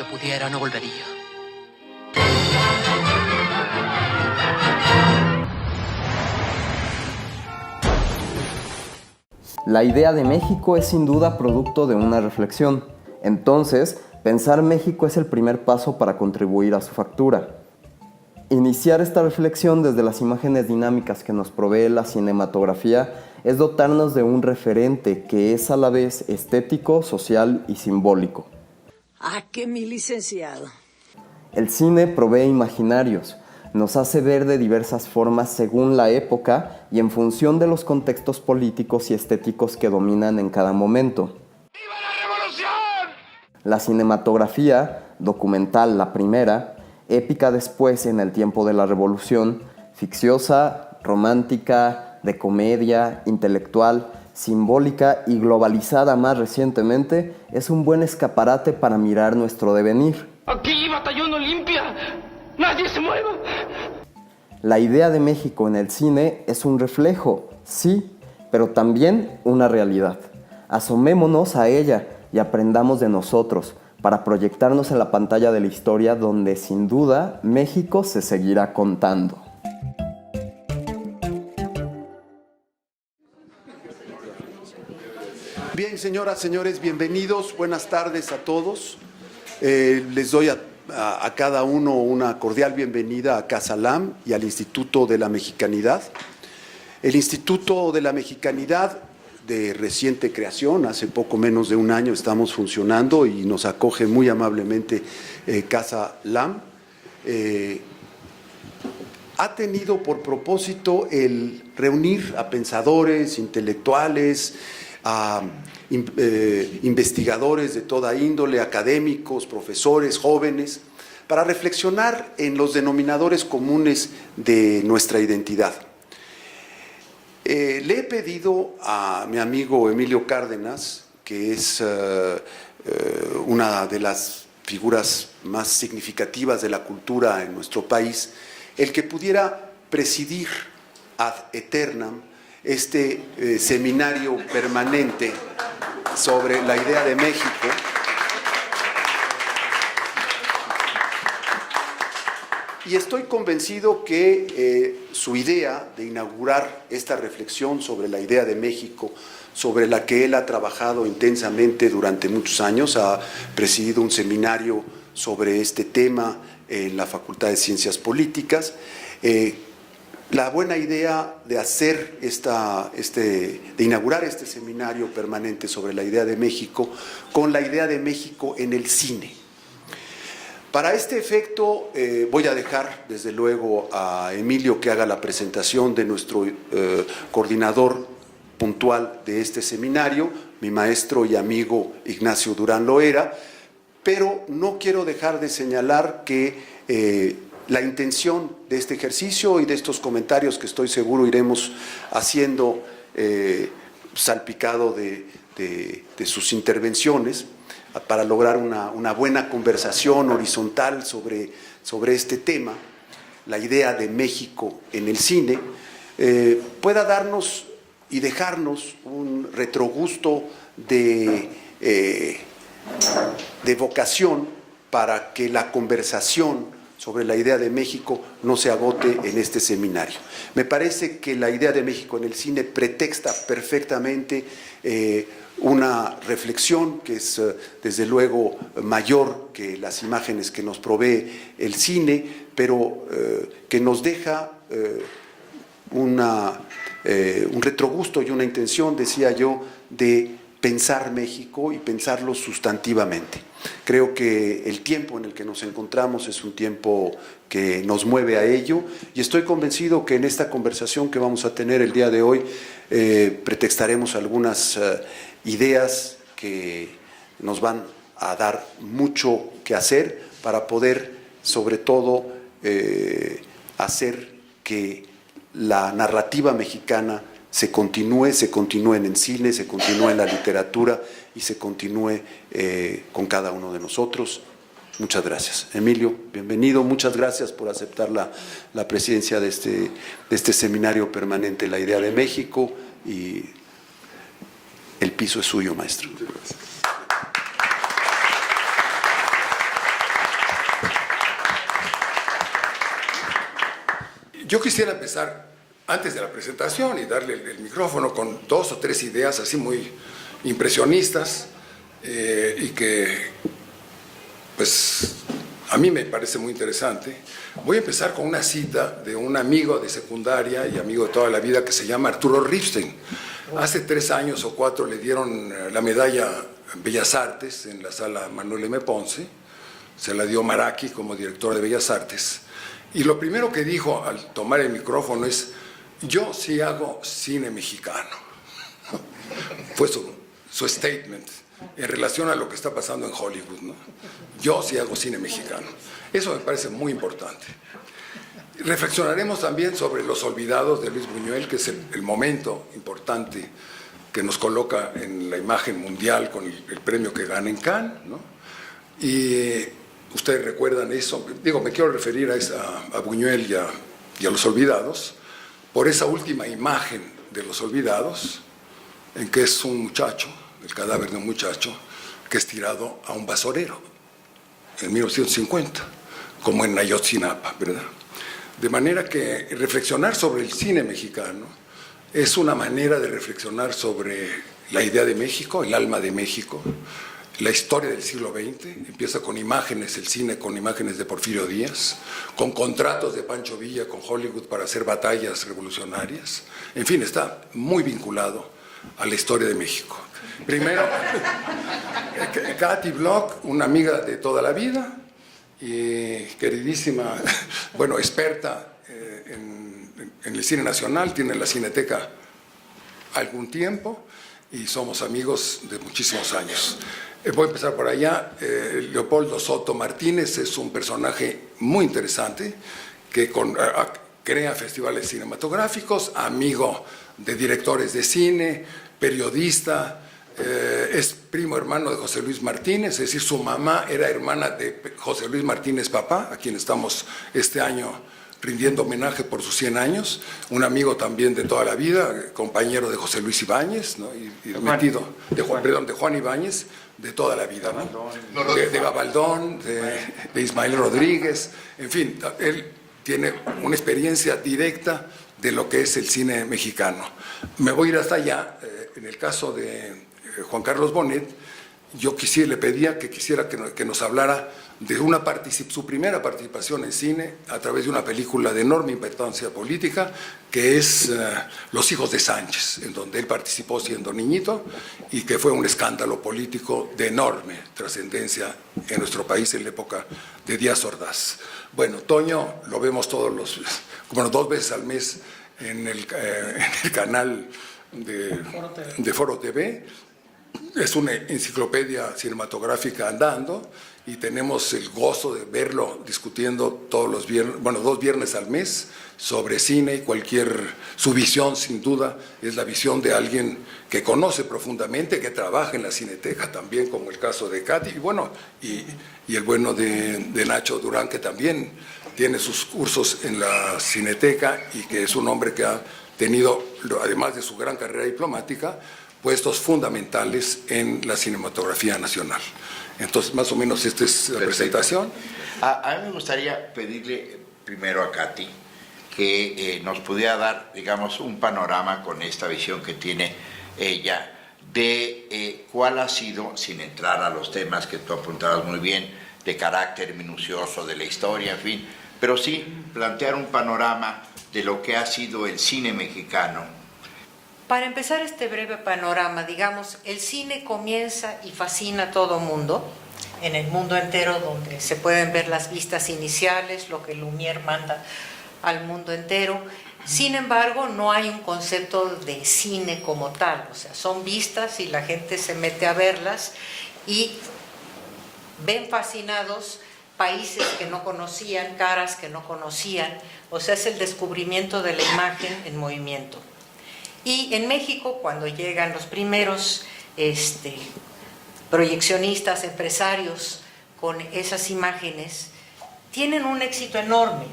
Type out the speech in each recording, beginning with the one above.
que pudiera, no volvería. La idea de México es sin duda producto de una reflexión. Entonces, pensar México es el primer paso para contribuir a su factura. Iniciar esta reflexión desde las imágenes dinámicas que nos provee la cinematografía es dotarnos de un referente que es a la vez estético, social y simbólico. ¡Ah, qué mi licenciado! El cine provee imaginarios, nos hace ver de diversas formas según la época y en función de los contextos políticos y estéticos que dominan en cada momento. ¡Viva la revolución! La cinematografía, documental la primera, épica después en el tiempo de la revolución, ficciosa, romántica, de comedia, intelectual, simbólica y globalizada más recientemente, es un buen escaparate para mirar nuestro devenir. Aquí, Batallón Olimpia, nadie se mueva. La idea de México en el cine es un reflejo, sí, pero también una realidad. Asomémonos a ella y aprendamos de nosotros para proyectarnos en la pantalla de la historia donde sin duda México se seguirá contando. Bien, señoras, señores, bienvenidos, buenas tardes a todos. Les doy a cada uno una cordial bienvenida a Casa LAM y al Instituto de la Mexicanidad. El Instituto de la Mexicanidad, de reciente creación, hace poco menos de un año estamos funcionando y nos acoge muy amablemente Casa LAM. Ha tenido por propósito el reunir a pensadores, intelectuales, a investigadores de toda índole, académicos, profesores, jóvenes, para reflexionar en los denominadores comunes de nuestra identidad. Le he pedido a mi amigo Emilio Cárdenas, que es una de las figuras más significativas de la cultura en nuestro país, el que pudiera presidir ad aeternam este seminario permanente sobre la idea de México. Y estoy convencido que su idea de inaugurar esta reflexión sobre la idea de México, sobre la que él ha trabajado intensamente durante muchos años, ha presidido un seminario sobre este tema en la Facultad de Ciencias Políticas, la buena idea de hacer de inaugurar este seminario permanente sobre la idea de México con la idea de México en el cine. Para este efecto voy a dejar desde luego a Emilio que haga la presentación de nuestro coordinador puntual de este seminario, mi maestro y amigo Ignacio Durán Loera, pero no quiero dejar de señalar que la intención de este ejercicio y de estos comentarios que estoy seguro iremos haciendo salpicado de sus intervenciones para lograr una buena conversación horizontal sobre este tema, la idea de México en el cine, pueda darnos y dejarnos un retrogusto de vocación para que la conversación sobre la idea de México no se agote en este seminario. Me parece que la idea de México en el cine pretexta perfectamente una reflexión que es desde luego mayor que las imágenes que nos provee el cine, pero que nos deja un retrogusto y una intención, decía yo, de pensar México y pensarlo sustantivamente. Creo que el tiempo en el que nos encontramos es un tiempo que nos mueve a ello y estoy convencido que en esta conversación que vamos a tener el día de hoy pretextaremos algunas ideas que nos van a dar mucho que hacer para poder, sobre todo, hacer que la narrativa mexicana se continúe en el cine, se continúe en la literatura y se continúe con cada uno de nosotros. Muchas gracias. Emilio, bienvenido. Muchas gracias por aceptar la presidencia de este seminario permanente, La Idea de México, y el piso es suyo, maestro. Yo quisiera empezar antes de la presentación y darle el micrófono con 2 o 3 ideas así muy impresionistas y que pues a mí me parece muy interesante. Voy a empezar con una cita de un amigo de secundaria y amigo de toda la vida que se llama Arturo Ripstein. Hace 3 años o 4 le dieron la medalla Bellas Artes en la sala Manuel M. Ponce, se la dio Maraki como director de Bellas Artes, y lo primero que dijo al tomar el micrófono es: yo sí hago cine mexicano. Fue su statement en relación a lo que está pasando en Hollywood, ¿no? Yo sí hago cine mexicano. Eso me parece muy importante. Reflexionaremos también sobre Los Olvidados de Luis Buñuel, que es el momento importante que nos coloca en la imagen mundial con el premio que gana en Cannes, ¿no? Y ustedes recuerdan eso. Digo, me quiero referir a Buñuel y a Los Olvidados por esa última imagen de Los Olvidados, en que es un muchacho, el cadáver de un muchacho, que es tirado a un basurero en 1950, como en Ayotzinapa, ¿verdad? De manera que reflexionar sobre el cine mexicano es una manera de reflexionar sobre la idea de México, el alma de México, la historia del siglo XX. Empieza con imágenes, el cine con imágenes de Porfirio Díaz, con contratos de Pancho Villa con Hollywood para hacer batallas revolucionarias. En fin, está muy vinculado a la historia de México. Primero, Katy Bloch, una amiga de toda la vida y queridísima, bueno, experta en el cine nacional, tiene la Cineteca algún tiempo y somos amigos de muchísimos años. Voy a empezar por allá. Leopoldo Soto Martínez es un personaje muy interesante que crea festivales cinematográficos, amigo de directores de cine, periodista, es primo hermano de José Luis Martínez, es decir, su mamá era hermana de José Luis Martínez papá, a quien estamos este año rindiendo homenaje por sus 100 años, un amigo también de toda la vida, compañero de José Luis Ibáñez, ¿no? de Juan Ibáñez, de toda la vida, ¿no? De Gabaldón, de Ismael Rodríguez, en fin, él tiene una experiencia directa de lo que es el cine mexicano. Me voy a ir hasta allá. En el caso de Juan Carlos Bonet, yo le pedía que nos hablara de su primera participación en cine a través de una película de enorme importancia política, que es Los hijos de Sánchez, en donde él participó siendo niñito y que fue un escándalo político de enorme trascendencia en nuestro país en la época de Díaz Ordaz. Bueno, Toño lo vemos como 2 veces al mes en el canal de Foro TV. Es una enciclopedia cinematográfica andando y tenemos el gozo de verlo discutiendo todos los viernes, 2 viernes al mes sobre cine y su visión sin duda es la visión de alguien que conoce profundamente, que trabaja en la Cineteca también, como el caso de Katy, y el bueno de Nacho Durán, que también tiene sus cursos en la Cineteca y que es un hombre que ha tenido, además de su gran carrera diplomática, puestos fundamentales en la cinematografía nacional. Entonces, más o menos esta es la presentación. A mí me gustaría pedirle primero a Katy que nos pudiera dar, digamos, un panorama con esta visión que tiene ella de cuál ha sido, sin entrar a los temas que tú apuntabas muy bien, de carácter minucioso de la historia, en fin, pero sí plantear un panorama de lo que ha sido el cine mexicano. Para empezar este breve panorama, digamos, el cine comienza y fascina a todo mundo, en el mundo entero, donde se pueden ver las vistas iniciales, lo que Lumière manda al mundo entero. Sin embargo, no hay un concepto de cine como tal, o sea, son vistas y la gente se mete a verlas y ven fascinados países que no conocían, caras que no conocían, o sea, es el descubrimiento de la imagen en movimiento. Y en México, cuando llegan los primeros proyeccionistas, empresarios con esas imágenes, tienen un éxito enorme.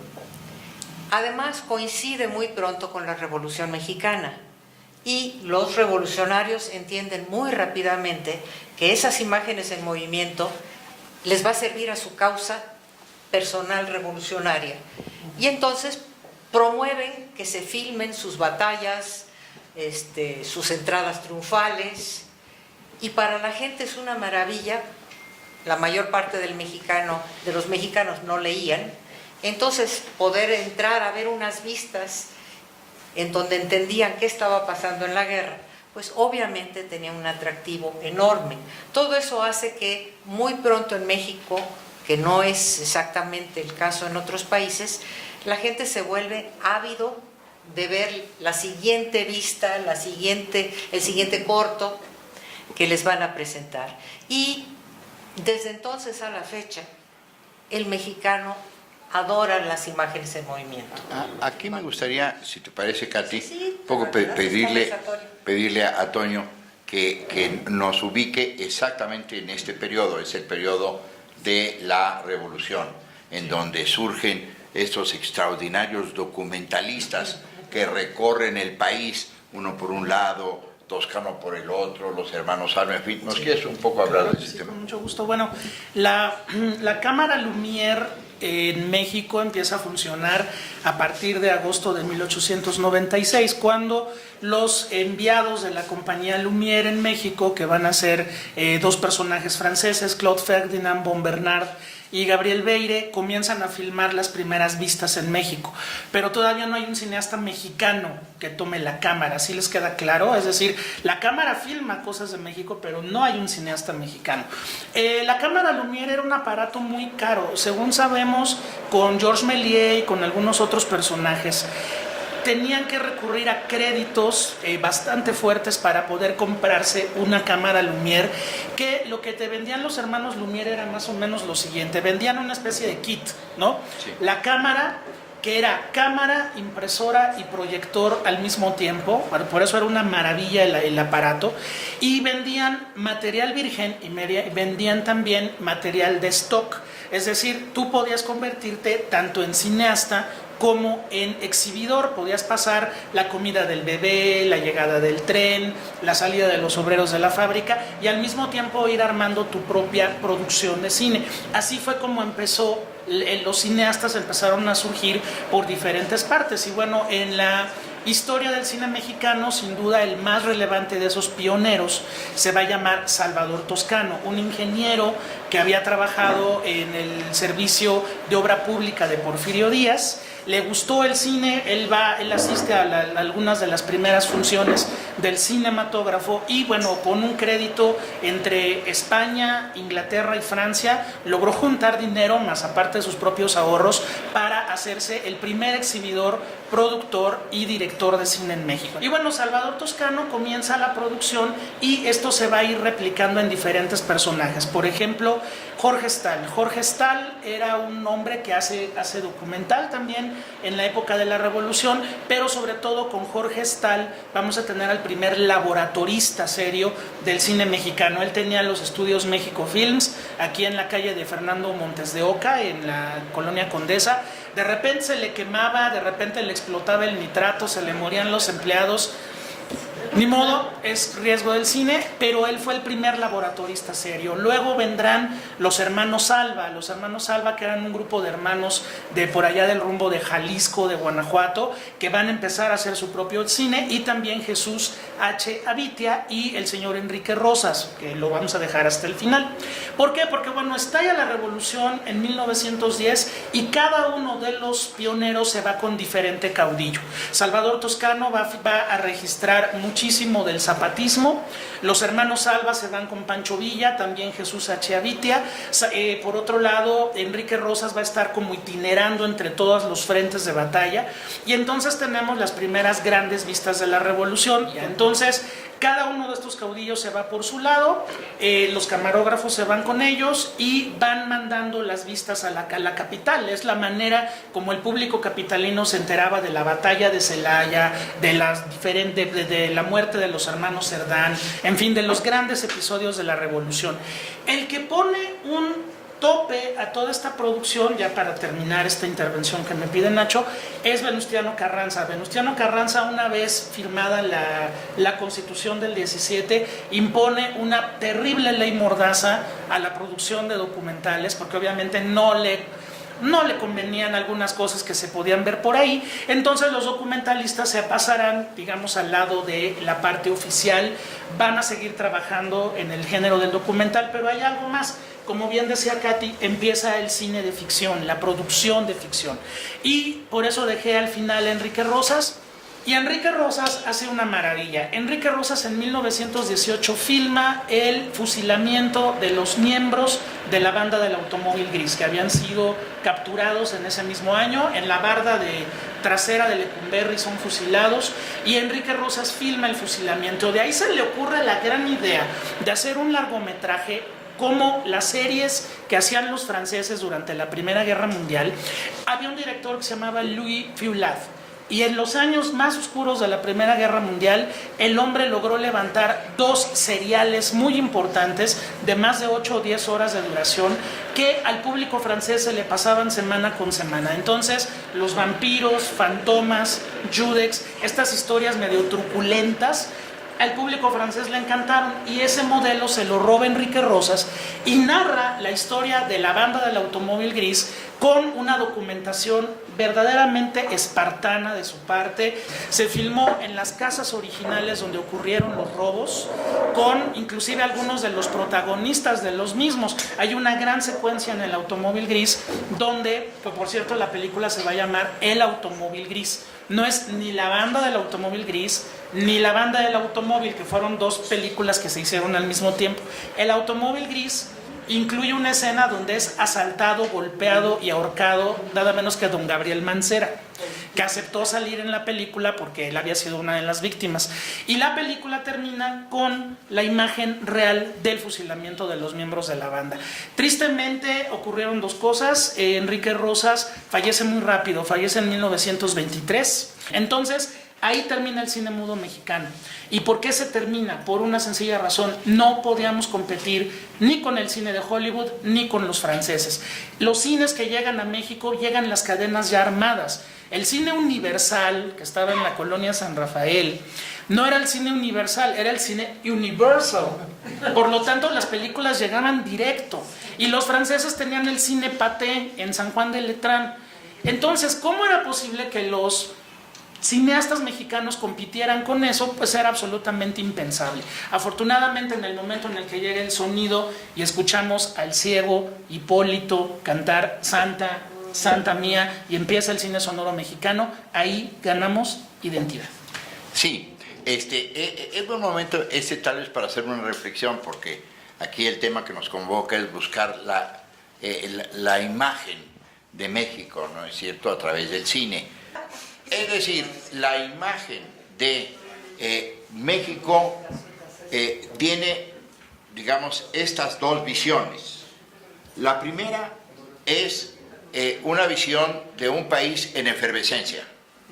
Además, coincide muy pronto con la Revolución Mexicana y los revolucionarios entienden muy rápidamente que esas imágenes en movimiento les va a servir a su causa personal revolucionaria. Y entonces promueven que se filmen sus batallas, sus entradas triunfales, y para la gente es una maravilla. La mayor parte de los mexicanos no leían, entonces poder entrar a ver unas vistas en donde entendían qué estaba pasando en la guerra, pues obviamente tenía un atractivo enorme. Todo eso hace que muy pronto en México, que no es exactamente el caso en otros países, la gente se vuelve ávido de ver la siguiente vista, el siguiente corto que les van a presentar. Y desde entonces a la fecha, el mexicano adora las imágenes en movimiento. Aquí me gustaría, si te parece, Katy, Sí, un poco pedirle a Toño que nos ubique exactamente en este periodo. Es el periodo de la Revolución, en donde surgen estos extraordinarios documentalistas que recorren el país, uno por un lado, Toscano por el otro, los hermanos Alba, en fin. ¿Nos quieres un poco hablar de ese tema? Con mucho gusto. Bueno, la cámara Lumière en México empieza a funcionar a partir de agosto de 1896, cuando los enviados de la compañía Lumière en México, que van a ser dos personajes franceses, Claude Ferdinand von Bernard y Gabriel Beire, comienzan a filmar las primeras vistas en México, pero todavía no hay un cineasta mexicano que tome la cámara, ¿sí les queda claro? Es decir, la cámara filma cosas de México, pero no hay un cineasta mexicano. La cámara Lumière era un aparato muy caro, según sabemos, con Georges Méliès y con algunos otros personajes. Tenían que recurrir a créditos bastante fuertes para poder comprarse una cámara Lumière, que lo que te vendían los hermanos Lumière era más o menos lo siguiente: vendían una especie de kit, ¿no? Sí. La cámara, que era cámara, impresora y proyector al mismo tiempo, por eso era una maravilla el aparato, y vendían material virgen y vendían también material de stock, es decir, tú podías convertirte tanto en cineasta como en exhibidor. Podías pasar la comida del bebé, la llegada del tren, la salida de los obreros de la fábrica, y al mismo tiempo ir armando tu propia producción de cine. Así fue como empezó. Los cineastas empezaron a surgir por diferentes partes, y bueno, en la historia del cine mexicano, sin duda el más relevante de esos pioneros se va a llamar Salvador Toscano, un ingeniero que había trabajado en el servicio de obra pública de Porfirio Díaz. Le gustó el cine, él asiste a algunas de las primeras funciones del cinematógrafo, y bueno, con un crédito entre España, Inglaterra y Francia, logró juntar dinero, más aparte de sus propios ahorros, para hacerse el primer exhibidor, productor y director de cine en México. Y bueno, Salvador Toscano comienza la producción, y esto se va a ir replicando en diferentes personajes. Por ejemplo, Jorge Stahl. Jorge Stahl era un hombre que hace documental también en la época de la Revolución, pero sobre todo con Jorge Stahl vamos a tener al primer laboratorista serio del cine mexicano. Él tenía los estudios México Films aquí en la calle de Fernando Montes de Oca, en la colonia Condesa. De repente se le quemaba, de repente le explotaba el nitrato, se le morían los empleados. Ni modo, es riesgo del cine, pero él fue el primer laboratorista serio. Luego vendrán los hermanos Alba, que eran un grupo de hermanos de por allá del rumbo de Jalisco, de Guanajuato, que van a empezar a hacer su propio cine, y también Jesús H. Avitia y el señor Enrique Rosas, que lo vamos a dejar hasta el final. ¿Por qué? Porque bueno, estalla la Revolución en 1910 y cada uno de los pioneros se va con diferente caudillo. Salvador Toscano va a registrar muchísimo del zapatismo. Los hermanos Alba se van con Pancho Villa, también Jesús H. Avitia. Por otro lado, Enrique Rosas va a estar como itinerando entre todos los frentes de batalla, y entonces tenemos las primeras grandes vistas de la Revolución. Y entonces cada uno de estos caudillos se va por su lado, los camarógrafos se van con ellos y van mandando las vistas a la capital. Es la manera como el público capitalino se enteraba de la batalla de Celaya, de la muerte de los hermanos Cerdán, en fin, de los grandes episodios de la Revolución. El que pone un tope a toda esta producción, ya para terminar esta intervención que me pide Nacho, es Venustiano Carranza. Venustiano Carranza, una vez firmada la Constitución del 17, impone una terrible ley mordaza a la producción de documentales, porque obviamente no le no le convenían algunas cosas que se podían ver por ahí, entonces los documentalistas se pasarán, digamos, al lado de la parte oficial, van a seguir trabajando en el género del documental, pero hay algo más. Como bien decía Katy, empieza el cine de ficción, la producción de ficción. Y por eso dejé al final a Enrique Rosas. Y Enrique Rosas hace una maravilla. Enrique Rosas en 1918 filma el fusilamiento de los miembros de la banda del Automóvil Gris, que habían sido capturados en ese mismo año. En la barda trasera de Lecumberri son fusilados y Enrique Rosas filma el fusilamiento. De ahí se le ocurre la gran idea de hacer un largometraje como las series que hacían los franceses durante la Primera Guerra Mundial. Había un director que se llamaba Louis Feuillade, y en los años más oscuros de la Primera Guerra Mundial, el hombre logró levantar 2 seriales muy importantes de más de 8 o 10 horas de duración que al público francés se le pasaban semana con semana. Entonces, los vampiros, fantomas, Judex, estas historias medio truculentas, al público francés le encantaron y ese modelo se lo roba Enrique Rosas y narra la historia de la banda del Automóvil Gris con una documentación verdaderamente espartana de su parte. Se filmó en las casas originales donde ocurrieron los robos, con inclusive algunos de los protagonistas de los mismos. Hay una gran secuencia en el Automóvil Gris donde, que por cierto la película se va a llamar El Automóvil Gris. No es ni la banda del Automóvil Gris ni la banda del Automóvil, que fueron 2 películas que se hicieron al mismo tiempo. El Automóvil Gris incluye una escena donde es asaltado, golpeado y ahorcado nada menos que don Gabriel Mancera, que aceptó salir en la película porque él había sido una de las víctimas. Y la película termina con la imagen real del fusilamiento de los miembros de la banda. Tristemente ocurrieron 2 cosas. Enrique Rosas fallece muy rápido, fallece en 1923. Entonces, ahí termina el cine mudo mexicano. ¿Y por qué se termina? Por una sencilla razón: no podíamos competir ni con el cine de Hollywood ni con los franceses. Los cines que llegan a México llegan en las cadenas ya armadas. El cine Universal, que estaba en la colonia San Rafael, no era el cine Universal, era el cine Universal. Por lo tanto, las películas llegaban directo. Y los franceses tenían el cine Pathé en San Juan de Letrán. Entonces, ¿cómo era posible que los cineastas mexicanos compitieran con eso? Pues era absolutamente impensable. Afortunadamente, en el momento en el que llega el sonido y escuchamos al ciego Hipólito cantar Santa, Santa Mía, y empieza el cine sonoro mexicano, ahí ganamos identidad. Sí, es buen momento tal vez para hacer una reflexión, porque aquí el tema que nos convoca es buscar la imagen de México, ¿no es cierto?, a través del cine. Es decir, la imagen de México tiene, digamos, estas 2 visiones. La primera es una visión de un país en efervescencia,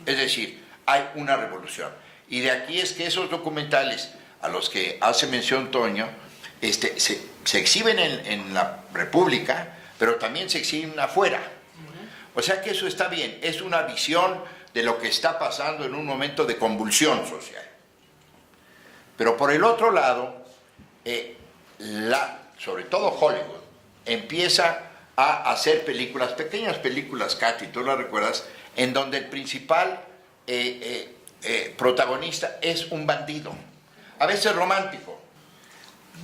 es decir, hay una revolución. Y de aquí es que esos documentales a los que hace mención Toño se exhiben en la República, pero también se exhiben afuera. O sea que eso está bien, es una visión de lo que está pasando en un momento de convulsión social. Pero por el otro lado, sobre todo Hollywood, empieza a hacer películas, pequeñas películas, Katy, tú las recuerdas, en donde el principal protagonista es un bandido, a veces romántico,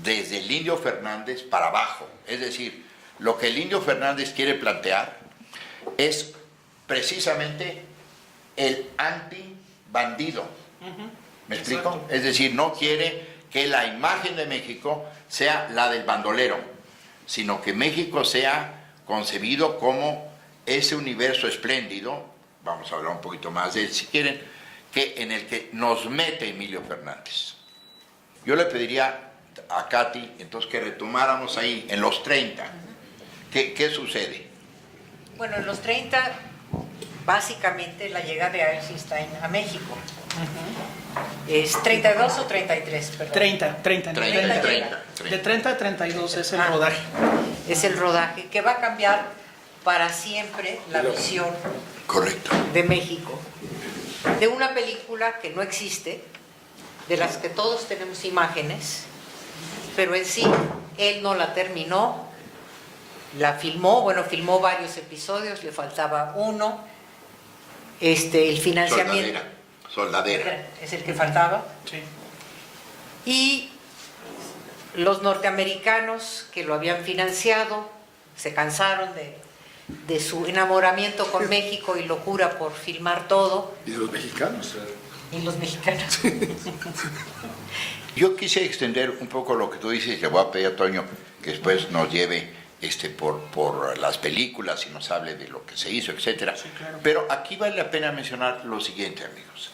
desde el Indio Fernández para abajo. Es decir, lo que el Indio Fernández quiere plantear es precisamente el anti-bandido. ¿Me explico? Exacto. Es decir, no quiere que la imagen de México sea la del bandolero, sino que México sea concebido como ese universo espléndido, vamos a hablar un poquito más de él si quieren, en el que nos mete Emilio Fernández. Yo le pediría a Katy entonces que retomáramos ahí en los 30. ¿Qué sucede? Bueno, en los 30, básicamente la llegada de Eisenstein a México. ¿Es 32 o 33? Perdón. 30. De 30 a 32 es el rodaje. Es el rodaje que va a cambiar para siempre la visión Correcto. de México. De una película que no existe, de las que todos tenemos imágenes, pero en sí, él no la terminó la filmó, bueno, filmó varios episodios, le faltaba uno. El financiamiento. Soldadera. Es el que faltaba. Sí. Y los norteamericanos que lo habían financiado se cansaron de su enamoramiento con México y locura por filmar todo. Y de los mexicanos. Y los mexicanos. Yo quise extender un poco lo que tú dices, le voy a pedir a Toño que después nos lleve por las películas y nos hable de lo que se hizo, etcétera. Sí, claro. Pero aquí vale la pena mencionar lo siguiente, amigos,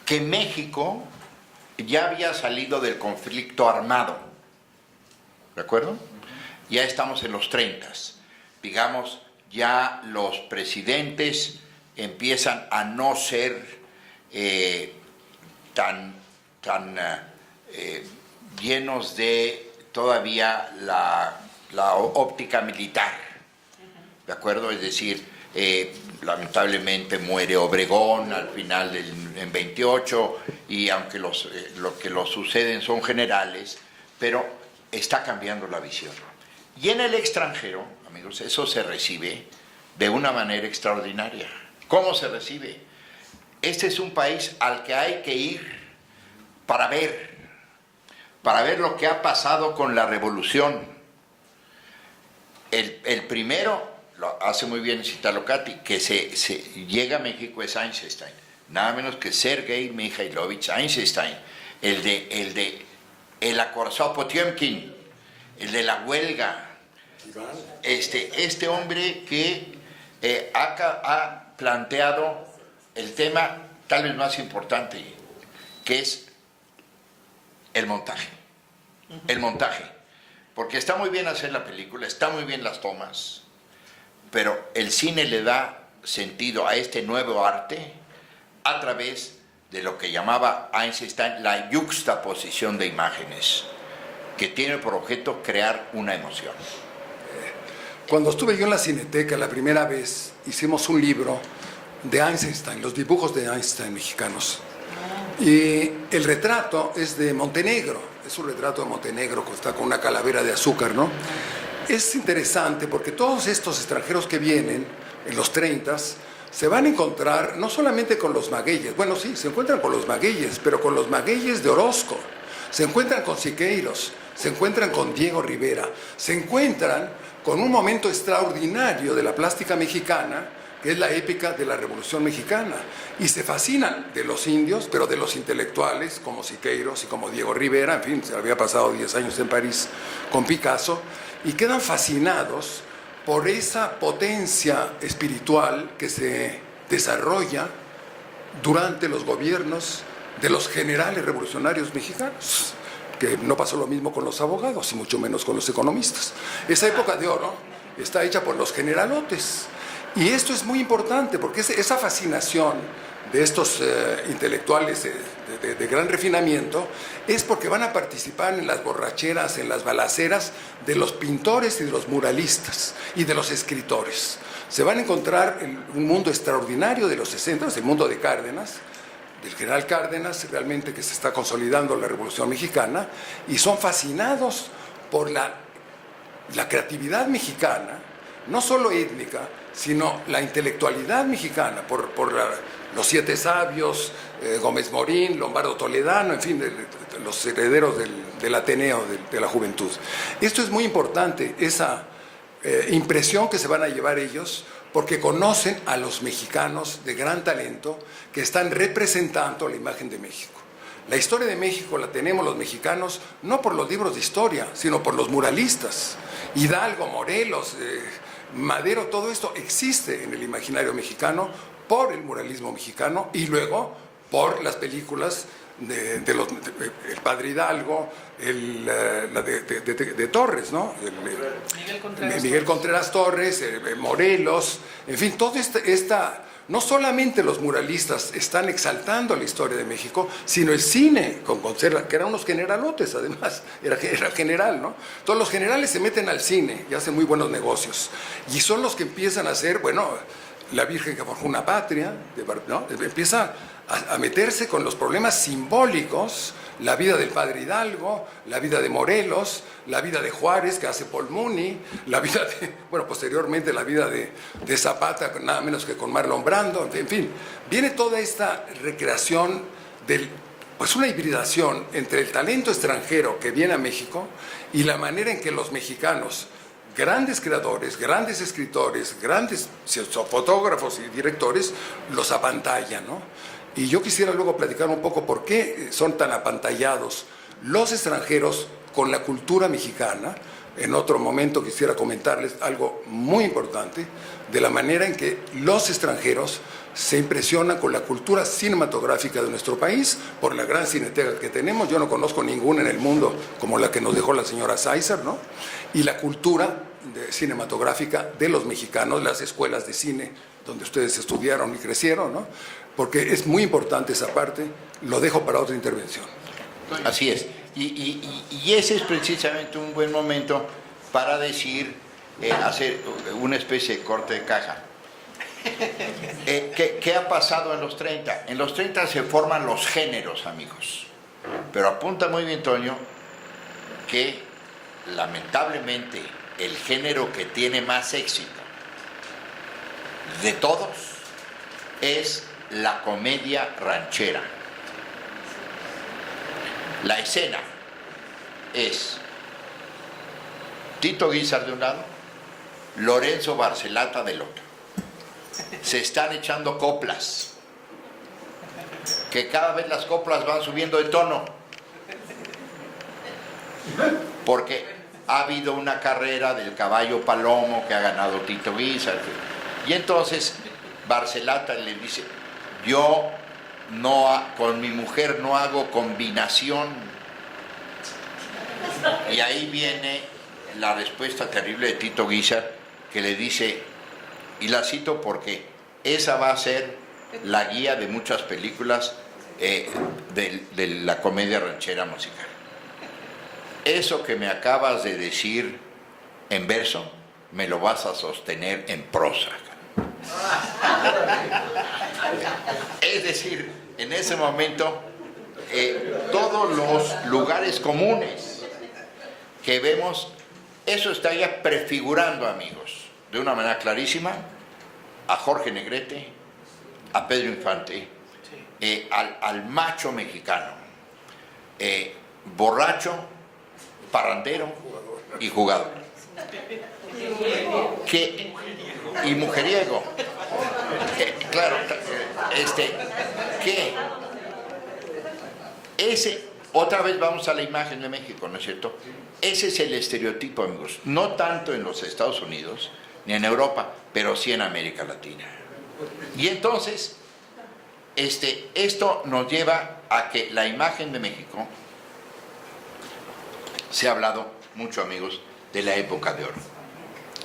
que México ya había salido del conflicto armado, ¿de acuerdo? Ya estamos en los 30s, digamos, ya los presidentes empiezan a no ser tan llenos de todavía la óptica militar, ¿de acuerdo? Es decir, lamentablemente muere Obregón al final en 28, y aunque lo que los suceden son generales, pero está cambiando la visión. Y en el extranjero, amigos, eso se recibe de una manera extraordinaria. ¿Cómo se recibe? Este es un país al que hay que ir para ver lo que ha pasado con la revolución. El primero, lo hace muy bien Citalocati, que se llega a México es Eisenstein, nada menos que Sergei Mikhailovich Eisenstein, el acorazado Potiomkin, el de la huelga, este hombre que ha planteado el tema tal vez más importante, que es el montaje. El montaje. Porque está muy bien hacer la película, está muy bien las tomas, pero el cine le da sentido a este nuevo arte a través de lo que llamaba Eisenstein la yuxtaposición de imágenes, que tiene por objeto crear una emoción. Cuando estuve yo en la Cineteca la primera vez, hicimos un libro de Eisenstein, los dibujos de Einstein mexicanos. Y el retrato es de Montenegro, es un retrato de Montenegro que está con una calavera de azúcar, ¿no? Es interesante porque todos estos extranjeros que vienen en los 30s se van a encontrar no solamente con los magueyes, bueno, sí, se encuentran con los magueyes, pero con los magueyes de Orozco, se encuentran con Siqueiros, se encuentran con Diego Rivera, se encuentran con un momento extraordinario de la plástica mexicana, que es la épica de la Revolución Mexicana, y se fascinan de los indios, pero de los intelectuales como Siqueiros y como Diego Rivera, en fin, se había pasado 10 años en París con Picasso, y quedan fascinados por esa potencia espiritual que se desarrolla durante los gobiernos de los generales revolucionarios mexicanos, que no pasó lo mismo con los abogados y mucho menos con los economistas. Esa época de oro está hecha por los generalotes. Y esto es muy importante porque esa fascinación de estos intelectuales de gran refinamiento es porque van a participar en las borracheras, en las balaceras de los pintores y de los muralistas y de los escritores. Se van a encontrar en un mundo extraordinario de los 60, el mundo de Cárdenas, del general Cárdenas, realmente que se está consolidando la Revolución Mexicana, y son fascinados por la creatividad mexicana, no solo étnica, sino la intelectualidad mexicana, por los siete sabios, Gómez Morín, Lombardo Toledano, en fin, los herederos del Ateneo, de la juventud. Esto es muy importante, esa impresión que se van a llevar ellos, porque conocen a los mexicanos de gran talento que están representando la imagen de México. La historia de México la tenemos los mexicanos no por los libros de historia, sino por los muralistas. Hidalgo, Morelos, Madero, todo esto existe en el imaginario mexicano por el muralismo mexicano y luego por las películas el Padre Hidalgo, la de Torres, ¿no? Miguel Contreras Torres, Morelos, en fin, todo no solamente los muralistas están exaltando la historia de México, sino el cine, que eran unos generalotes además, era general, ¿no? Todos los generales se meten al cine y hacen muy buenos negocios. Y son los que empiezan a hacer, bueno, La Virgen que forjó una patria, ¿no? Empieza a meterse con los problemas simbólicos, la vida del padre Hidalgo, la vida de Morelos, la vida de Juárez, que hace Paul Mooney, la vida de, bueno, posteriormente la vida de Zapata, nada menos que con Marlon Brando, en fin, viene toda esta recreación pues una hibridación entre el talento extranjero que viene a México y la manera en que los mexicanos, grandes creadores, grandes escritores, grandes fotógrafos y directores, los apantallan, ¿no? Y yo quisiera luego platicar un poco por qué son tan apantallados los extranjeros con la cultura mexicana. En otro momento quisiera comentarles algo muy importante de la manera en que los extranjeros se impresionan con la cultura cinematográfica de nuestro país por la gran cineteca que tenemos. Yo no conozco ninguna en el mundo como la que nos dejó la señora Sáizar, ¿no? Y la cultura cinematográfica de los mexicanos, las escuelas de cine donde ustedes estudiaron y crecieron, ¿no? Porque es muy importante esa parte, lo dejo para otra intervención. Así es, y ese es precisamente un buen momento para decir, hacer una especie de corte de caja. ¿Qué ha pasado en los 30? En los 30 se forman los géneros, amigos, pero apunta muy bien, Toño, que lamentablemente el género que tiene más éxito de todos es la comedia ranchera. La escena es Tito Guízar de un lado, Lorenzo Barcelata del otro. Se están echando coplas, que cada vez las coplas van subiendo de tono, porque ha habido una carrera del caballo palomo que ha ganado Tito Guízar. Y entonces Barcelata le dice: yo con mi mujer no hago combinación. Y ahí viene la respuesta terrible de Tito Guízar, que le dice, y la cito porque esa va a ser la guía de muchas películas de la comedia ranchera musical. Eso que me acabas de decir en verso, me lo vas a sostener en prosa. Es decir, en ese momento, todos los lugares comunes que vemos, eso está ya prefigurando, amigos, de una manera clarísima, a Jorge Negrete, a Pedro Infante, al macho mexicano, borracho, parrandero y jugador. Y mujeriego. Claro, otra vez vamos a la imagen de México, ¿no es cierto? Ese es el estereotipo, amigos, no tanto en los Estados Unidos ni en Europa, pero sí en América Latina. Y entonces, esto nos lleva a que la imagen de México, se ha hablado mucho, amigos, de la época de oro.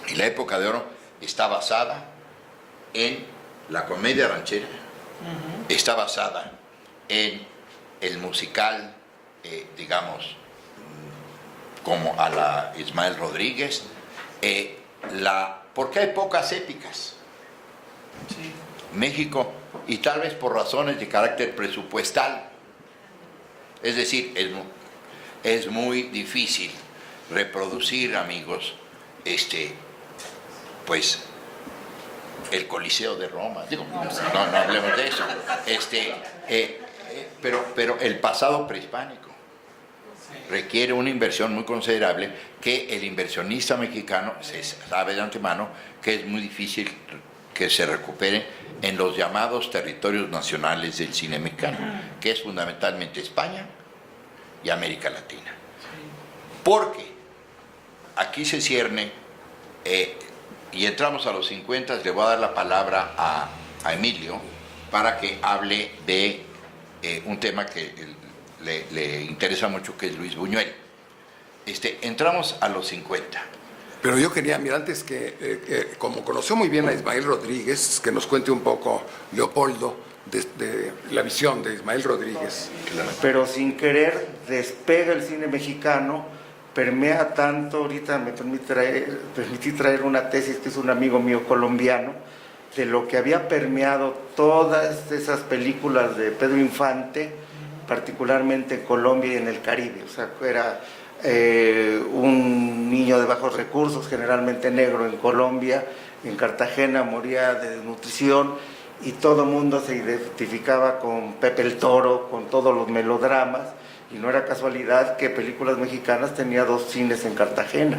Y la época de oro está basada en la comedia ranchera, está basada en el musical, digamos, como a la Ismael Rodríguez, porque hay pocas épicas. Sí. México, y tal vez por razones de carácter presupuestal, es decir, es muy difícil reproducir, amigos, pues el Coliseo de Roma, digo, no hablemos de eso, pero el pasado prehispánico requiere una inversión muy considerable que el inversionista mexicano se sabe de antemano que es muy difícil que se recupere en los llamados territorios nacionales del cine mexicano, que es fundamentalmente España y América Latina. Porque aquí se cierne, y entramos a los 50, le voy a dar la palabra a Emilio para que hable de un tema que le interesa mucho, que es Luis Buñuel. Entramos a los 50. Pero yo quería, mira, antes como conoció muy bien a Ismael Rodríguez, que nos cuente un poco, Leopoldo, de la visión de Ismael Rodríguez. Pero sin querer despega el cine mexicano, permea tanto. Ahorita me permití traer una tesis que es un amigo mío colombiano, de lo que había permeado todas esas películas de Pedro Infante, particularmente en Colombia y en el Caribe. O sea, era un niño de bajos recursos, generalmente negro en Colombia, en Cartagena moría de desnutrición y todo el mundo se identificaba con Pepe el Toro, con todos los melodramas, y no era casualidad que Películas Mexicanas tenía 2 cines en Cartagena.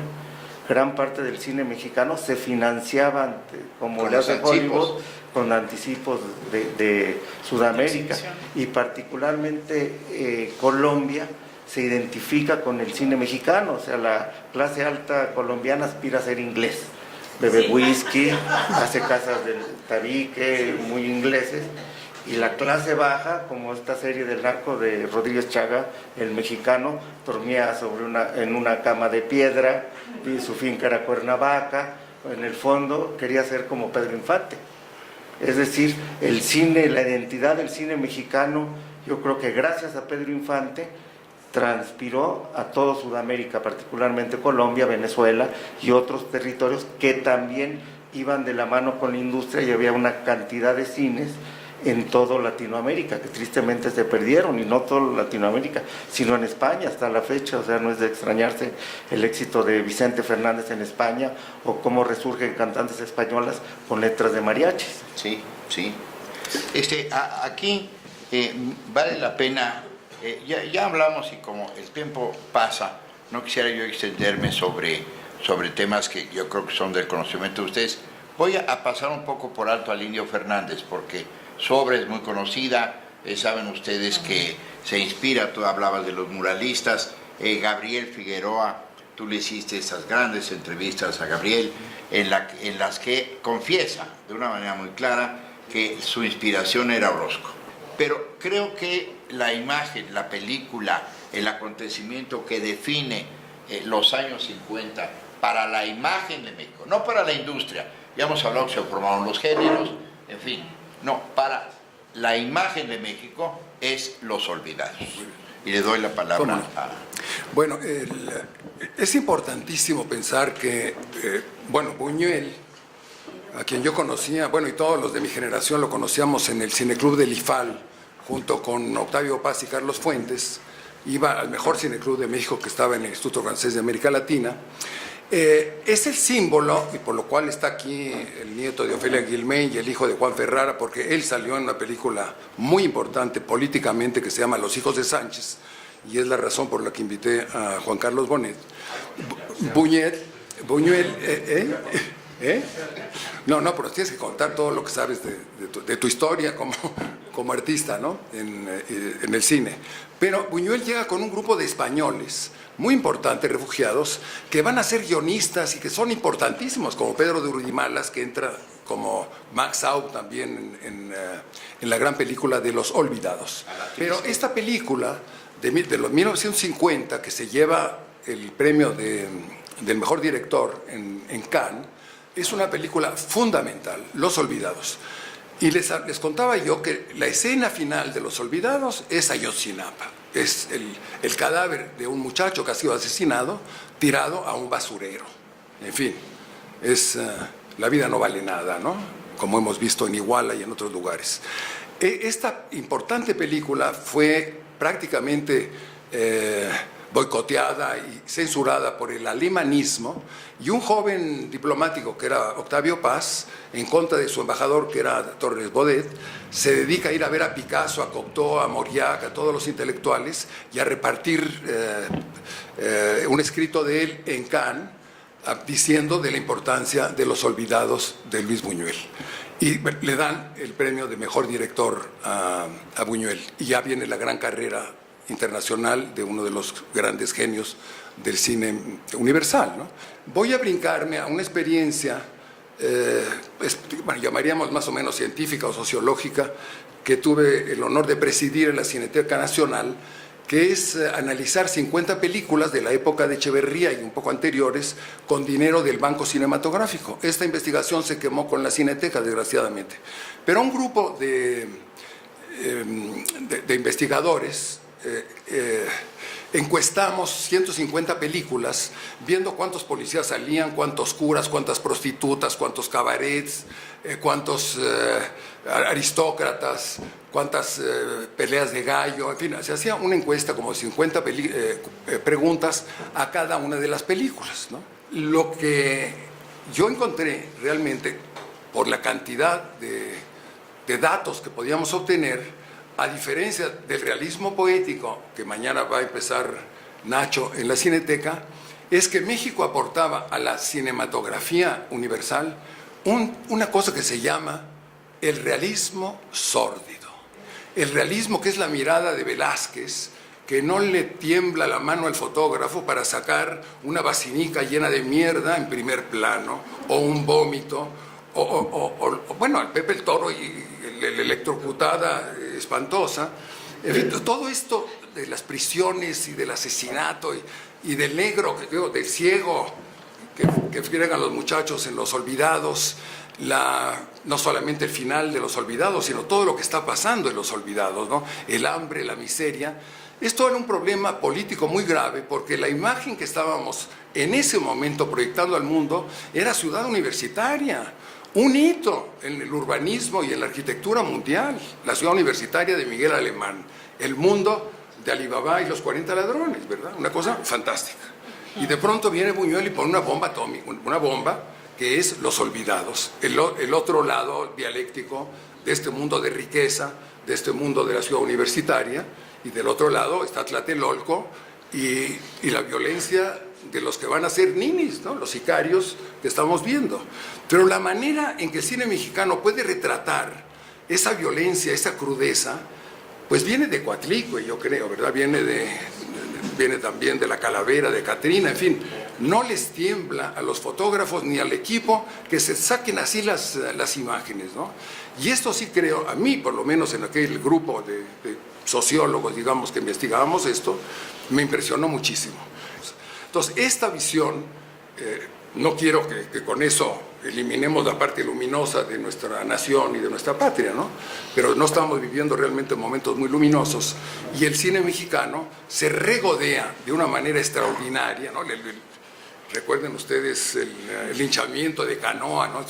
Gran parte del cine mexicano se financiaba, como le hace Hollywood, con anticipos de Sudamérica, y particularmente Colombia se identifica con el cine mexicano. O sea, la clase alta colombiana aspira a ser inglés, bebe whisky, hace casas del tabique, muy ingleses, y la clase baja, como esta serie del narco de Rodríguez Chaga, el mexicano, dormía en una cama de piedra, y su finca era Cuernavaca. En el fondo quería ser como Pedro Infante. Es decir, el cine, la identidad del cine mexicano, yo creo que gracias a Pedro Infante transpiró a toda Sudamérica, particularmente Colombia, Venezuela y otros territorios que también iban de la mano con la industria, y había una cantidad de cines en toda Latinoamérica que tristemente se perdieron, y no solo Latinoamérica, sino en España hasta la fecha. O sea, no es de extrañarse el éxito de Vicente Fernández en España, o cómo resurgen cantantes españolas con letras de mariachis. Sí, sí. Aquí vale la pena, ya hablamos, y como el tiempo pasa, no quisiera yo extenderme sobre temas que yo creo que son del conocimiento de ustedes. Voy a pasar un poco por alto al Indio Fernández, porque su obra es muy conocida. Saben ustedes que se inspira, tú hablabas de los muralistas, Gabriel Figueroa, tú le hiciste esas grandes entrevistas a Gabriel, en las que confiesa de una manera muy clara que su inspiración era Orozco. Pero creo que la imagen, la película, el acontecimiento que define los años 50 para la imagen de México, no para la industria, ya hemos hablado que se formaron los géneros, en fin, no, para la imagen de México es Los Olvidados. Y le doy la palabra a... Bueno, es importantísimo pensar que, Buñuel, a quien yo conocía, bueno, y todos los de mi generación lo conocíamos en el Cineclub del IFAL, junto con Octavio Paz y Carlos Fuentes, iba al mejor cineclub de México, que estaba en el Instituto Francés de América Latina. Es el símbolo, y por lo cual está aquí el nieto de Ofelia Guilmén y el hijo de Juan Ferrara, porque él salió en una película muy importante políticamente que se llama Los Hijos de Sánchez, y es la razón por la que invité a Juan Carlos Bonet. Buñuel, No, pero tienes que contar todo lo que sabes de tu historia como artista, ¿no? En el cine. Pero Buñuel llega con un grupo de españoles muy importantes, refugiados, que van a ser guionistas y que son importantísimos, como Pedro de Urdimalas, que entra como Max Aub también en la gran película de Los Olvidados. Pero esta película de los 1950, que se lleva el premio del mejor director en Cannes, es una película fundamental, Los Olvidados. Y les contaba yo que la escena final de Los Olvidados es Ayotzinapa. Es el cadáver de un muchacho que ha sido asesinado, tirado a un basurero. En fin, la vida no vale nada, ¿no? Como hemos visto en Iguala y en otros lugares. Esta importante película fue prácticamente boicoteada y censurada por el alemanismo, y un joven diplomático que era Octavio Paz, en contra de su embajador que era Torres Bodet, se dedica a ir a ver a Picasso, a Cocteau, a Mauriac, a todos los intelectuales, y a repartir un escrito de él en Cannes, diciendo de la importancia de Los Olvidados de Luis Buñuel. Y le dan el premio de mejor director a Buñuel, y ya viene la gran carrera internacional de uno de los grandes genios del cine universal, ¿no? Voy a brincarme a una experiencia, llamaríamos más o menos científica o sociológica, que tuve el honor de presidir en la Cineteca Nacional, que es analizar 50 películas de la época de Echeverría y un poco anteriores con dinero del Banco Cinematográfico. Esta investigación se quemó con la Cineteca, desgraciadamente. Pero un grupo de investigadores encuestamos 150 películas, viendo cuántos policías salían, cuántos curas, cuántas prostitutas, cuántos cabarets, cuántos aristócratas, cuántas peleas de gallo, en fin, se hacía una encuesta como 50 preguntas a cada una de las películas, ¿no? Lo que yo encontré realmente, por la cantidad de datos que podíamos obtener, a diferencia del realismo poético, que mañana va a empezar Nacho en la Cineteca, es que México aportaba a la cinematografía universal una cosa que se llama el realismo sórdido. El realismo, que es la mirada de Velázquez, que no le tiembla la mano al fotógrafo para sacar una basinica llena de mierda en primer plano, o un vómito, bueno, al Pepe el Toro y la electrocutada espantosa. En fin, todo esto de las prisiones y del asesinato y del negro, del ciego, que friegan a los muchachos en Los Olvidados, no solamente el final de Los Olvidados, sino todo lo que está pasando en Los Olvidados, ¿no? El hambre, la miseria. Esto era un problema político muy grave, porque la imagen que estábamos en ese momento proyectando al mundo era ciudad universitaria, un hito en el urbanismo y en la arquitectura mundial, la ciudad universitaria de Miguel Alemán, el mundo de Alibaba y los 40 ladrones, ¿verdad? Una cosa fantástica. Y de pronto viene Buñuel y pone una bomba atómica, una bomba que es Los Olvidados, el otro lado dialéctico de este mundo de riqueza, de este mundo de la ciudad universitaria, y del otro lado está Tlatelolco y la violencia de los que van a ser ninis, ¿no? Los sicarios que estamos viendo. Pero la manera en que el cine mexicano puede retratar esa violencia, esa crudeza, pues viene de Coatlicue, yo creo, ¿verdad? Viene también de La Calavera, de Catrina, en fin. No les tiembla a los fotógrafos ni al equipo que se saquen así las imágenes, ¿no? Y esto sí creo, a mí por lo menos en aquel grupo de sociólogos, digamos, que investigábamos esto, me impresionó muchísimo. Entonces, esta visión, no quiero que con eso eliminemos la parte luminosa de nuestra nación y de nuestra patria, ¿no? Pero no estamos viviendo realmente momentos muy luminosos, y el cine mexicano se regodea de una manera extraordinaria, ¿no? Recuerden ustedes el linchamiento de Canoa, ¿no?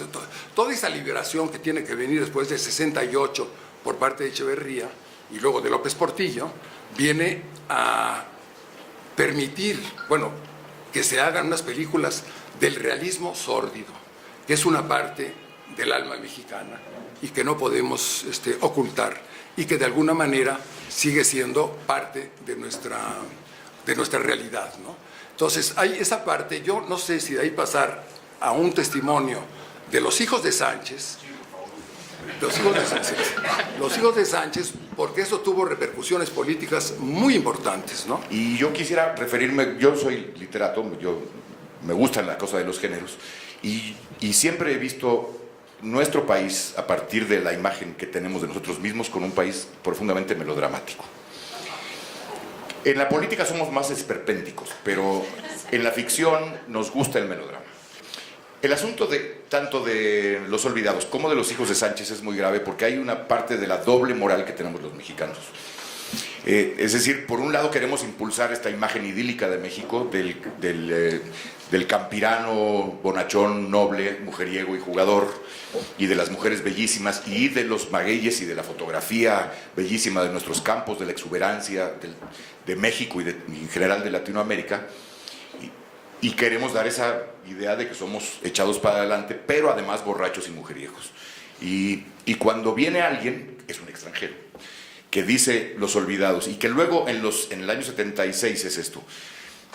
Toda esa liberación que tiene que venir después del 68 por parte de Echeverría y luego de López Portillo, viene a permitir, bueno, que se hagan unas películas del realismo sórdido, que es una parte del alma mexicana y que no podemos ocultar, y que de alguna manera sigue siendo parte de nuestra realidad, ¿no? Entonces, hay esa parte. Yo no sé si de ahí pasar a un testimonio de los hijos de Sánchez, los hijos de Sánchez, porque eso tuvo repercusiones políticas muy importantes, ¿no? Y yo quisiera referirme, yo soy literato, me gustan las cosas de los géneros, y siempre he visto nuestro país a partir de la imagen que tenemos de nosotros mismos con un país profundamente melodramático. En la política somos más esperpénticos, pero en la ficción nos gusta el melodrama. El asunto tanto de Los Olvidados como de Los Hijos de Sánchez es muy grave, porque hay una parte de la doble moral que tenemos los mexicanos. Es decir, por un lado queremos impulsar esta imagen idílica de México, del campirano bonachón, noble, mujeriego y jugador, y de las mujeres bellísimas, y de los magueyes y de la fotografía bellísima de nuestros campos, de la exuberancia de México y en general de Latinoamérica, y queremos dar esa idea de que somos echados para adelante, pero además borrachos y mujeriegos. Y cuando viene alguien, es un extranjero, que dice Los Olvidados, y que luego en el año 76 es esto,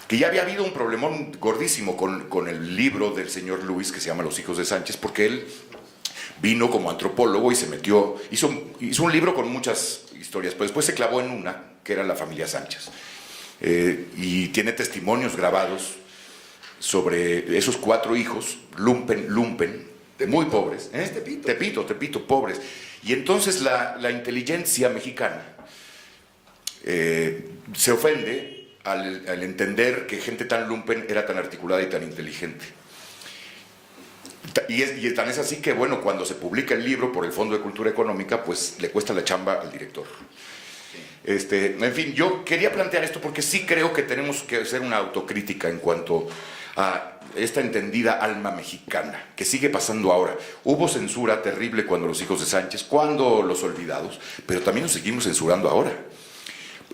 que ya había habido un problemón gordísimo con el libro del señor Luis, que se llama Los Hijos de Sánchez, porque él vino como antropólogo y se metió, hizo un libro con muchas historias, pero después se clavó en una, que era la familia Sánchez, y tiene testimonios grabados sobre esos 4 hijos, lumpen, muy pobres, Tepito, pobres. Y entonces la inteligencia mexicana se ofende al entender que gente tan lumpen era tan articulada y tan inteligente. Y tan es así que, bueno, cuando se publica el libro por el Fondo de Cultura Económica, pues le cuesta la chamba al director. En fin, yo quería plantear esto porque sí creo que tenemos que hacer una autocrítica en cuanto a esta entendida alma mexicana, que sigue pasando ahora. Hubo censura terrible cuando Los hijos de Sánchez, cuando Los olvidados, pero también nos seguimos censurando ahora.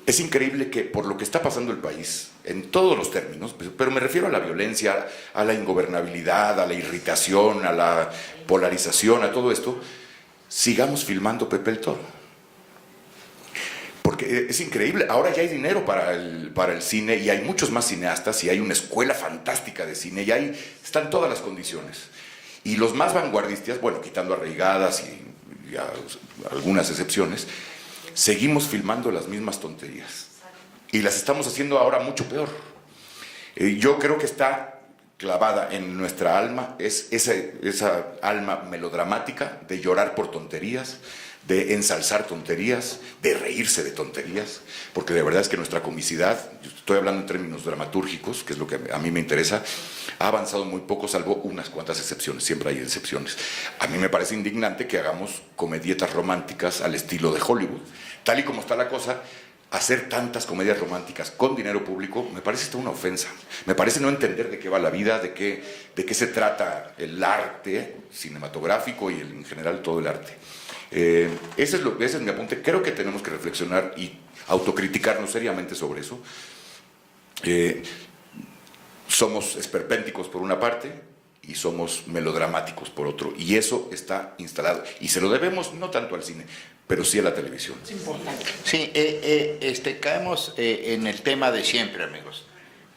Es increíble que por lo que está pasando el país, en todos los términos, pero me refiero a la violencia, a la ingobernabilidad, a la irritación, a la polarización, a todo esto, sigamos filmando Pepe el Toro. Porque es increíble, ahora ya hay dinero para el cine y hay muchos más cineastas y hay una escuela fantástica de cine y están todas las condiciones. Y los más vanguardistas, bueno, quitando Arraigadas y algunas excepciones, seguimos filmando las mismas tonterías y las estamos haciendo ahora mucho peor. Yo creo que está clavada en nuestra alma esa alma melodramática de llorar por tonterías, de ensalzar tonterías, de reírse de tonterías, porque de verdad es que nuestra comicidad, estoy hablando en términos dramatúrgicos, que es lo que a mí me interesa, ha avanzado muy poco, salvo unas cuantas excepciones, siempre hay excepciones. A mí me parece indignante que hagamos comedietas románticas al estilo de Hollywood. Tal y como está la cosa, hacer tantas comedias románticas con dinero público me parece hasta una ofensa. Me parece no entender de qué va la vida, de qué se trata el arte cinematográfico y en general todo el arte. Ese es mi apunte. Creo que tenemos que reflexionar y autocriticarnos seriamente sobre eso. Somos esperpénticos por una parte y somos melodramáticos por otro, y eso está instalado y se lo debemos no tanto al cine, pero sí a la televisión. Es importante. Sí, caemos en el tema de siempre, amigos,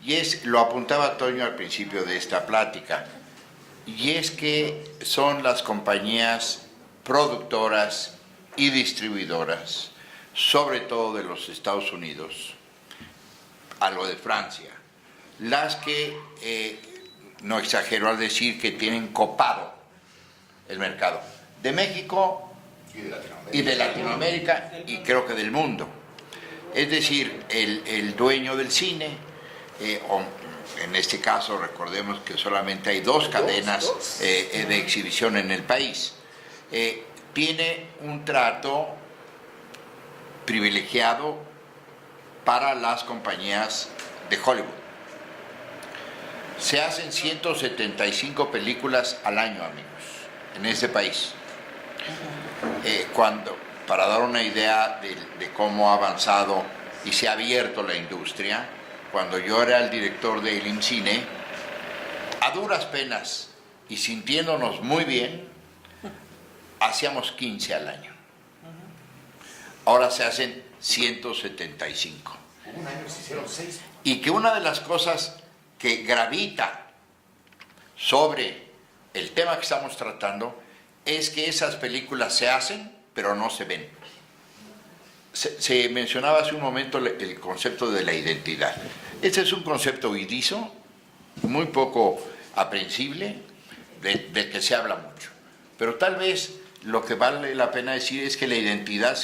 y lo apuntaba Toño al principio de esta plática, y es que son las compañías productoras y distribuidoras, sobre todo de los Estados Unidos, algo de Francia, las que, no exagero al decir que tienen copado el mercado de México y de Latinoamérica y creo que del mundo. Es decir, el dueño del cine, en este caso recordemos que solamente hay dos cadenas de exhibición en el país, tiene un trato privilegiado para las compañías de Hollywood. Se hacen 175 películas al año, amigos, en este país. Para dar una idea de cómo ha avanzado y se ha abierto la industria, cuando yo era el director de El IMCINE, a duras penas y sintiéndonos muy bien, hacíamos 15 al año. Ahora se hacen 175. Un año se hicieron 6. Y que una de las cosas que gravita sobre el tema que estamos tratando es que esas películas se hacen, pero no se ven. Se mencionaba hace un momento el concepto de la identidad. Este es un concepto huidizo, muy poco aprehensible, del que se habla mucho. Pero tal vez lo que vale la pena decir es que la identidad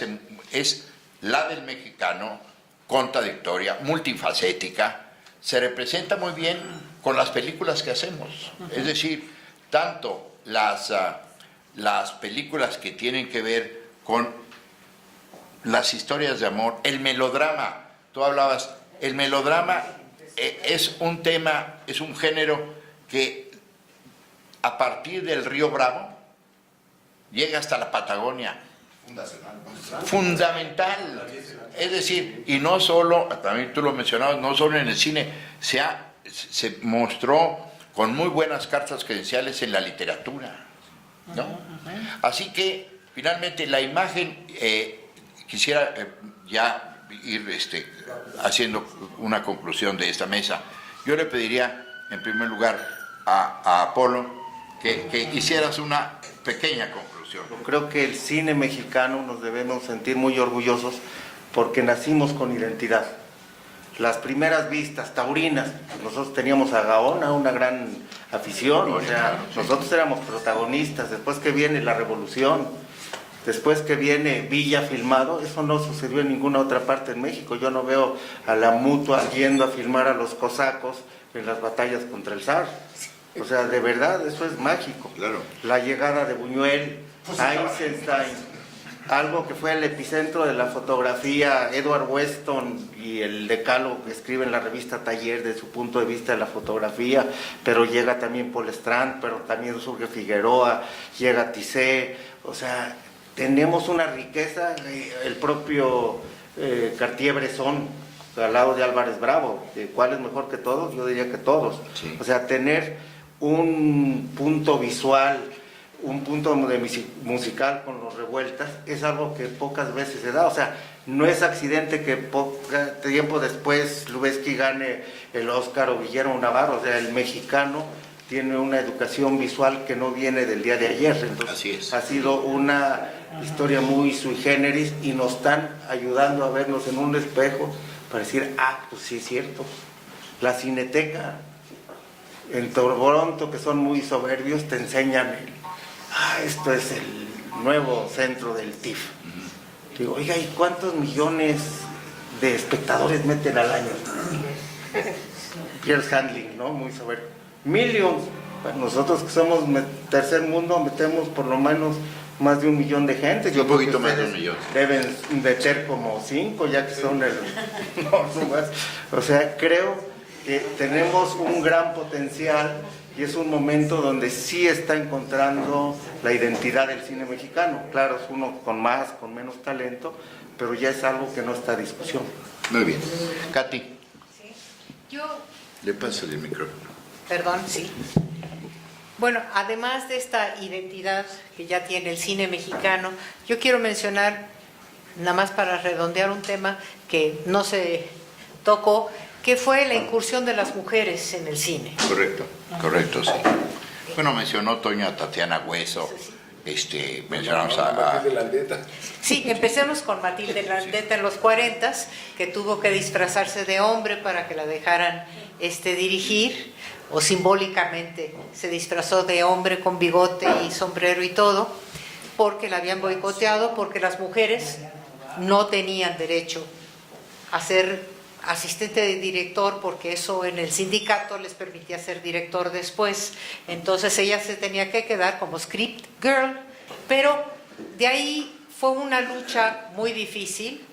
es la del mexicano, contradictoria, multifacética, se representa muy bien con las películas que hacemos. Es decir, tanto las películas que tienen que ver con las historias de amor, el melodrama, tú hablabas, el melodrama es un tema, es un género que a partir del Río Bravo llega hasta la Patagonia. Fundamental. Es decir, y no solo, también tú lo mencionabas, no solo en el cine, se mostró con muy buenas cartas credenciales en la literatura, ¿no? Así que, finalmente, la imagen, quisiera ya ir haciendo una conclusión de esta mesa. Yo le pediría, en primer lugar, a Apolo que hicieras una pequeña conclusión. Yo creo que el cine mexicano nos debemos sentir muy orgullosos porque nacimos con identidad. Las primeras vistas taurinas, nosotros teníamos a Gaona, una gran afición, o sea, nosotros éramos protagonistas. Después que viene la Revolución, después que viene Villa filmado, eso no sucedió en ninguna otra parte en México. Yo no veo a la Mutua yendo a filmar a los cosacos en las batallas contra el zar. O sea, de verdad, eso es mágico. Claro. La llegada de Buñuel, Eisenstein, algo que fue el epicentro de la fotografía, Edward Weston y el decálogo que escribe en la revista Taller de su punto de vista de la fotografía, pero llega también Paul Strand, pero también surge Figueroa, llega Tissé, o sea, tenemos una riqueza, el propio Cartier-Bresson, al lado de Álvarez Bravo, ¿cuál es mejor que todos? Yo diría que todos. Sí. O sea, tener un punto visual, un punto musical con los Revueltas es algo que pocas veces se da. O sea, no es accidente que tiempo después Lubezki gane el Oscar o Guillermo Navarro. O sea, el mexicano tiene una educación visual que no viene del día de ayer. Entonces, así es. Ha sido una historia muy sui generis y nos están ayudando a vernos en un espejo para decir, pues sí es cierto. La Cineteca en Toronto, que son muy soberbios, te enseñan esto es el nuevo centro del TIFF. Digo, oiga, ¿y cuántos millones de espectadores meten al año? Pierce Handling, ¿no? Muy soberbio. Millions. Nosotros que somos tercer mundo metemos por lo menos más de 1 millón de gente. Un poquito más de 1 millón. Deben meter como 5, ya que son no más. O sea, creo que tenemos un gran potencial y es un momento donde sí está encontrando la identidad del cine mexicano. Claro, es uno con más, con menos talento, pero ya es algo que no está a discusión. Muy bien. Katy. Sí. Yo... Le paso el micrófono. Perdón, sí. Bueno, además de esta identidad que ya tiene el cine mexicano, yo quiero mencionar, nada más para redondear un tema que no se tocó, que fue la incursión de las mujeres en el cine. Correcto, sí. Bueno, mencionó Toño a Tatiana Hueso, mencionamos a Matilde Landeta. Sí, empecemos con Matilde Landeta en los 40s, que tuvo que disfrazarse de hombre para que la dejaran dirigir, o simbólicamente se disfrazó de hombre con bigote y sombrero y todo, porque la habían boicoteado, porque las mujeres no tenían derecho a ser asistente de director, porque eso en el sindicato les permitía ser director después. Entonces ella se tenía que quedar como script girl, pero de ahí fue una lucha muy difícil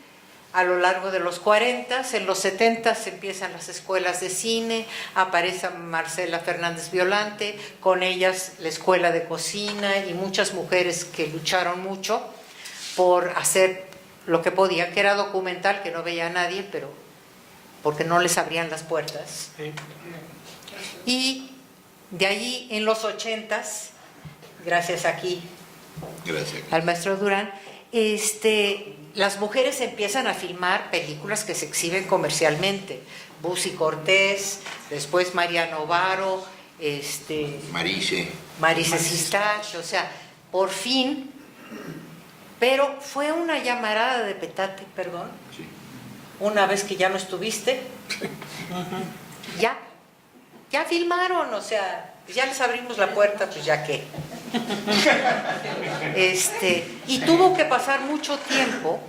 a lo largo de los 40. En los 70 se empiezan las escuelas de cine, aparece Marcela Fernández Violante, con ellas la escuela de cocina y muchas mujeres que lucharon mucho por hacer lo que podía, que era documental, que no veía a nadie, pero porque no les abrían las puertas. Sí. Y de ahí en los 80s, gracias aquí al maestro Durán, las mujeres empiezan a filmar películas que se exhiben comercialmente. Busi Cortés, después María Novaro, Marise Sistach, o sea, por fin, pero fue una llamarada de petate, perdón. Sí. Una vez que ya no estuviste, ya filmaron, o sea, ya les abrimos la puerta, pues ya qué. Y tuvo que pasar mucho tiempo,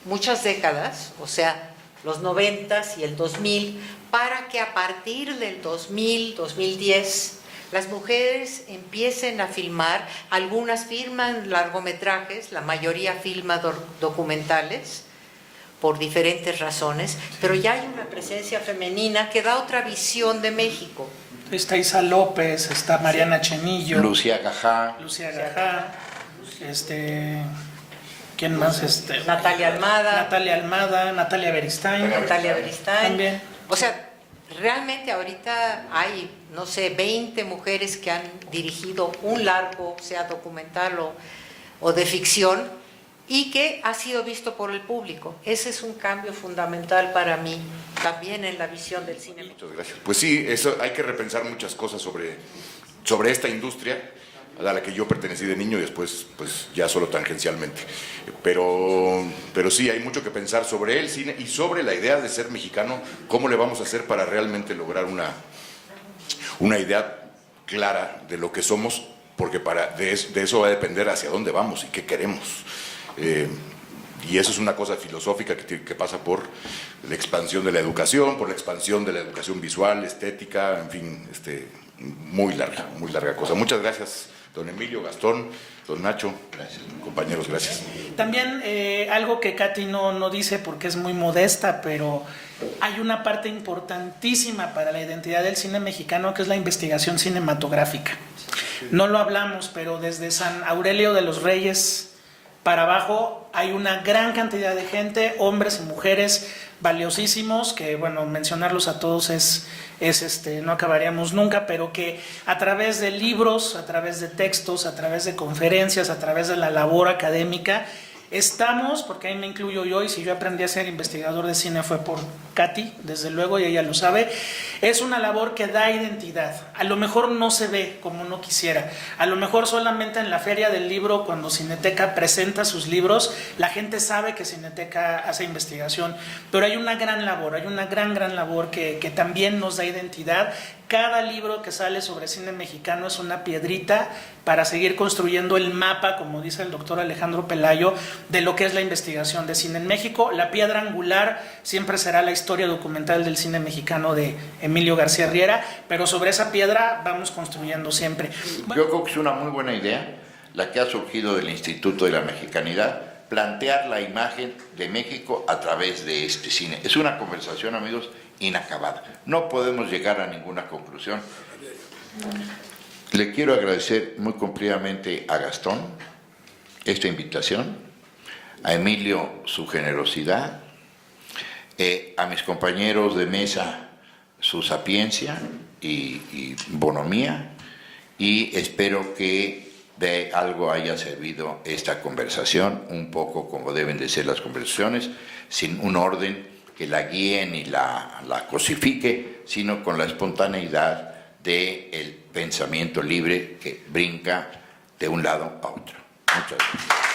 muchas décadas, o sea, los 90s y el 2000, para que a partir del 2000, 2010, las mujeres empiecen a filmar. Algunas filman largometrajes, la mayoría filma documentales, por diferentes razones, pero ya hay una presencia femenina que da otra visión de México. Está Isa López, está Mariana Chenillo, Lucía Gajá, ¿quién más? Natalia Almada, Natalia Beristain. También. O sea, realmente ahorita hay, no sé, 20 mujeres que han dirigido un largo, sea documental o de ficción, y que ha sido visto por el público. Ese es un cambio fundamental para mí, también en la visión del cine. Muchas gracias. Pues sí, eso hay que repensar muchas cosas sobre esta industria a la que yo pertenecí de niño y después pues ya solo tangencialmente. Pero sí, hay mucho que pensar sobre el cine y sobre la idea de ser mexicano, cómo le vamos a hacer para realmente lograr una idea clara de lo que somos, porque de eso va a depender hacia dónde vamos y qué queremos. Y eso es una cosa filosófica que pasa por la expansión de la educación, por la expansión de la educación visual, estética, en fin, muy larga cosa. Muchas gracias don Emilio, Gastón, don Nacho, gracias, compañeros, gracias. También algo que Katy no dice porque es muy modesta, pero hay una parte importantísima para la identidad del cine mexicano que es la investigación cinematográfica. No lo hablamos, pero desde San Aurelio de los Reyes para abajo hay una gran cantidad de gente, hombres y mujeres valiosísimos, que bueno, mencionarlos a todos no acabaríamos nunca, pero que a través de libros, a través de textos, a través de conferencias, a través de la labor académica, estamos, porque ahí me incluyo yo, y si yo aprendí a ser investigador de cine fue por Katy, desde luego, y ella lo sabe, es una labor que da identidad. A lo mejor no se ve como uno quisiera, a lo mejor solamente en la feria del libro, cuando Cineteca presenta sus libros, la gente sabe que Cineteca hace investigación, pero hay una gran labor, hay una gran labor que también nos da identidad. Cada libro que sale sobre cine mexicano es una piedrita para seguir construyendo el mapa, como dice el doctor Alejandro Pelayo, de lo que es la investigación de cine en México. La piedra angular siempre será la historia documental del cine mexicano de Emilio García Riera, pero sobre esa piedra vamos construyendo siempre. Yo creo que es una muy buena idea la que ha surgido del Instituto de la Mexicanidad, plantear la imagen de México a través de este cine. Es una conversación, amigos, inacabada. No podemos llegar a ninguna conclusión. Le quiero agradecer muy cumplidamente a Gastón esta invitación, a Emilio su generosidad, a mis compañeros de mesa su sapiencia y bonomía, y espero que de algo haya servido esta conversación, un poco como deben de ser las conversaciones, sin un orden que la guíe ni la cosifique, sino con la espontaneidad del pensamiento libre que brinca de un lado a otro. Muchas gracias.